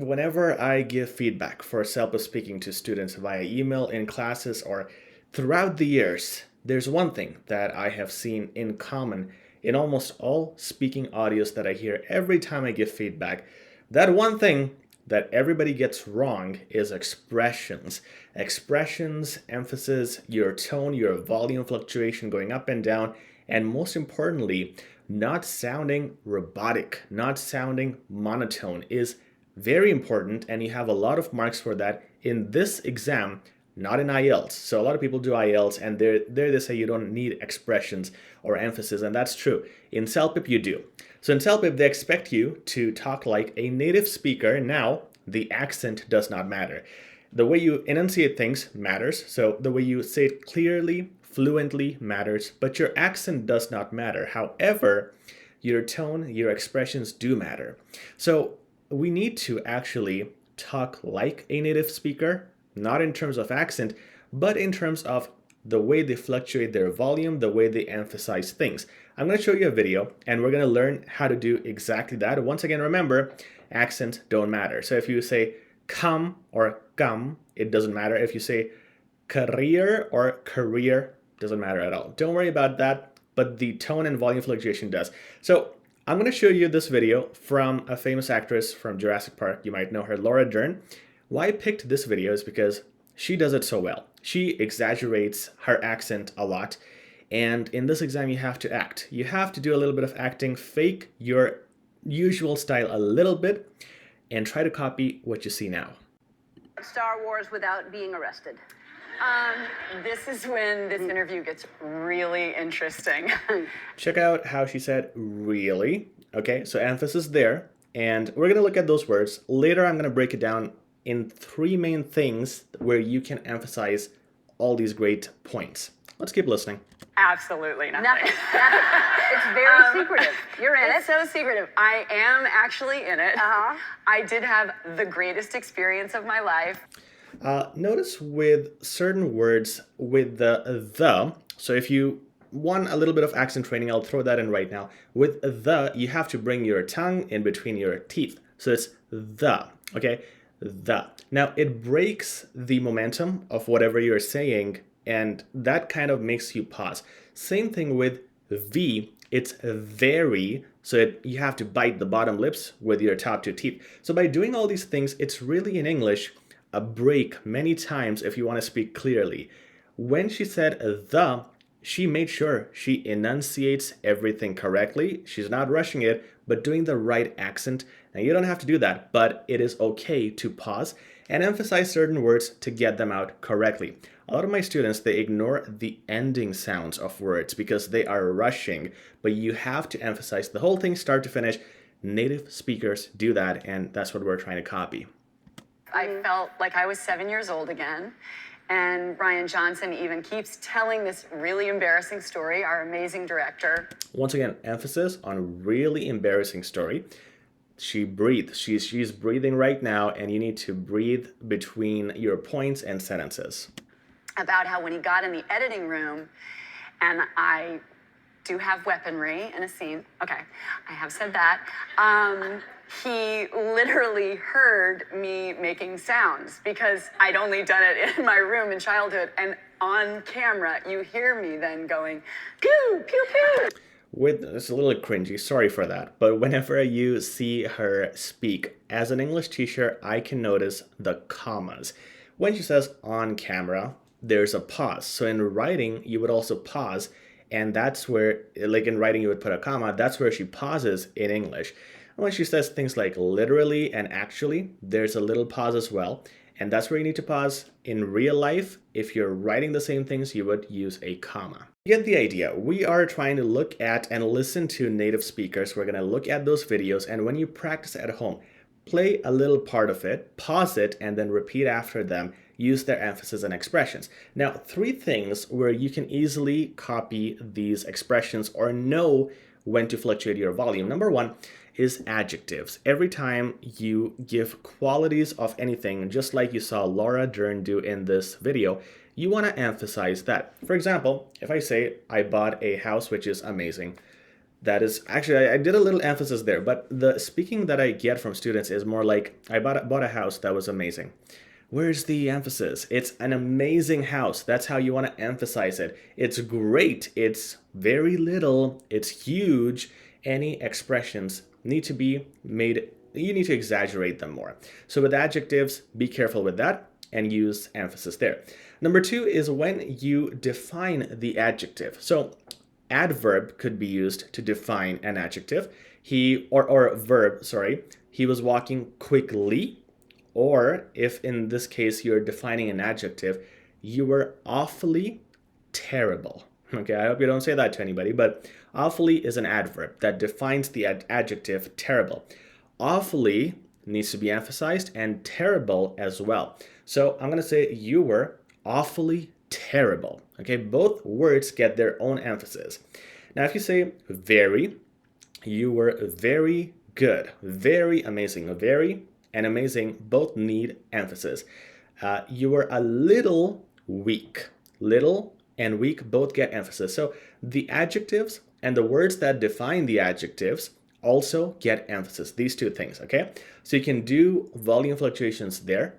Whenever I give feedback for CELPIP speaking to students via email, in classes, or throughout the years, there's one thing that I have seen in common in almost all speaking audios that I hear every time I give feedback. That one thing that everybody gets wrong is expressions. Expressions, emphasis, your tone, your volume fluctuation going up and down, and most importantly, not sounding robotic, not sounding monotone is very important, and you have a lot of marks for that in this exam, not in IELTS. So a lot of people do IELTS and there they say you don't need expressions or emphasis, and that's true. In CELPIP you do. So in CELPIP they expect you to talk like a native speaker. Now the accent does not matter. The way you enunciate things matters. So the way you say it clearly, fluently matters, but your accent does not matter. However, your tone, your expressions do matter. So we need to actually talk like a native speaker, not in terms of accent, but in terms of the way they fluctuate their volume, the way they emphasize things. I'm going to show you a video and we're going to learn how to do exactly that. Once again, remember, accents don't matter. So if you say come or come, it doesn't matter. If you say career or career, doesn't matter at all. Don't worry about that, but the tone and volume fluctuation does. So I'm going to show you this video from a famous actress from Jurassic Park. You might know her, Laura Dern. Why I picked this video is because she does it so well. She exaggerates her accent a lot. And in this exam, you have to act. You have to do a little bit of acting, fake your usual style a little bit, and try to copy what you see now. Star Wars without being arrested. This is when this interview gets really interesting. Check out how she said really. Okay, so emphasis there. And we're going to look at those words. Later, I'm going to break it down in three main things where you can emphasize all these great points. Let's keep listening. Absolutely nothing. Nothing. It's very secretive. You're in It's so secretive. I am actually in it. I did have the greatest experience of my life. Notice with certain words with the, so if you want a little bit of accent training, I'll throw that in right now. With the, you have to bring your tongue in between your teeth. So it's the, okay? The. Now it breaks the momentum of whatever you're saying, and that kind of makes you pause. Same thing with the, it's very, so you have to bite the bottom lips with your top two teeth. So by doing all these things, it's really in English a break many times if you want to speak clearly. When she said the, she made sure she enunciates everything correctly. She's not rushing it, but doing the right accent. Now you don't have to do that, but it is okay to pause and emphasize certain words to get them out correctly. A lot of my students, they ignore the ending sounds of words because they are rushing, but you have to emphasize the whole thing start to finish. Native speakers do that, and that's what we're trying to copy. I felt like I was 7 years old again. And Ryan Johnson even keeps telling this really embarrassing story, our amazing director. Once again, emphasis on really embarrassing story. She breathes. She's breathing right now, and you need to breathe between your points and sentences. About how when he got in the editing room, and I do have weaponry in a scene. Okay, I have said that. He literally heard me making sounds because I'd only done it in my room in childhood, and on camera, you hear me then going, pew, pew, pew. It's a little cringy, sorry for that, but whenever you see her speak, as an English teacher, I can notice the commas. When she says on camera, there's a pause. So in writing, you would also pause, and that's where, like in writing, you would put a comma, that's where she pauses in English. When she says things like literally and actually, there's a little pause as well. And that's where you need to pause. In real life, if you're writing the same things, you would use a comma. You get the idea. We are trying to look at and listen to native speakers. We're going to look at those videos. And when you practice at home, play a little part of it, pause it, and then repeat after them. Use their emphasis and expressions. Now, three things where you can easily copy these expressions or know when to fluctuate your volume. Number one is adjectives. Every time you give qualities of anything, just like you saw Laura Dern do in this video, you want to emphasize that. For example, if I say, I bought a house which is amazing, That is actually, I did a little emphasis there, but the speaking that I get from students is more like, I bought a house that was amazing. Where's the emphasis? It's an amazing house. That's how you want to emphasize it. It's great. It's very little. It's huge. Any expressions need to be made, you need to exaggerate them more. So with adjectives, be careful with that and use emphasis there. Number 2 is when you define the adjective. So adverb could be used to define an adjective. Or verb, sorry. He was walking quickly. Or if in this case you're defining an adjective, you were awfully terrible. Okay, I hope you don't say that to anybody, but awfully is an adverb that defines the adjective terrible. Awfully needs to be emphasized and terrible as well. So I'm going to say you were awfully terrible. Okay, both words get their own emphasis. Now, if you say very, you were very good, very amazing, very and amazing both need emphasis. You were a little weak. Little and weak both get emphasis. So the adjectives and the words that define the adjectives also get emphasis. These two things, okay? So you can do volume fluctuations there.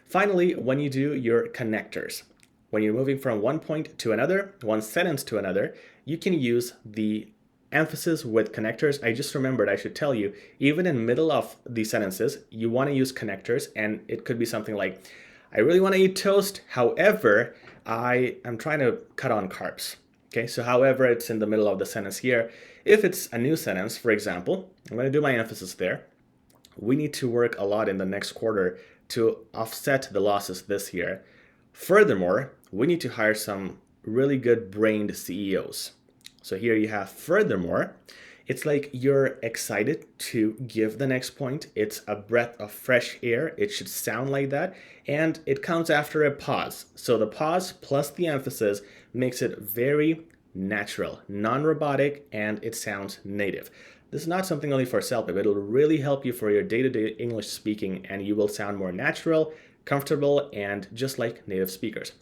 Finally, when you do your connectors, when you're moving from one point to another, one sentence to another, you can use the emphasis with connectors. I just remembered I should tell you, even in middle of the sentences, you want to use connectors, and it could be something like, I really want to eat toast, however, I am trying to cut on carbs. Okay, so however, it's in the middle of the sentence here. If it's a new sentence, for example, I'm going to do my emphasis there. We need to work a lot in the next quarter to offset the losses this year. Furthermore, we need to hire some really good brained CEOs. So here you have furthermore. It's like you're excited to give the next point. It's a breath of fresh air. It should sound like that. And it comes after a pause. So the pause plus the emphasis makes it very natural, non-robotic, and it sounds native. This is not something only for CELPIP. It'll really help you for your day-to-day English speaking, and you will sound more natural, comfortable, and just like native speakers.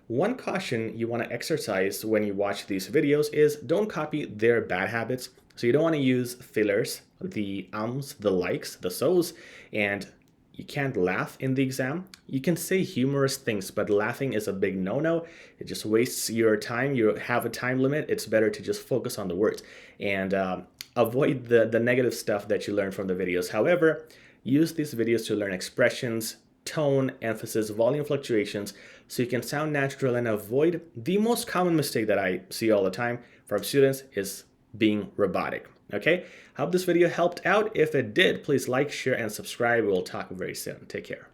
One caution you want to exercise when you watch these videos is don't copy their bad habits. So you don't want to use fillers, the ums, the likes, the so's, and you can't laugh in the exam. You can say humorous things, but laughing is a big no-no. It just wastes your time. You have a time limit. It's better to just focus on the words and avoid the negative stuff that you learn from the videos. However, use these videos to learn expressions, tone, emphasis, volume fluctuations, so you can sound natural and avoid the most common mistake that I see all the time from students is being robotic. Okay, hope this video helped out. If it did, please like, share, and subscribe. We'll talk very soon. Take care.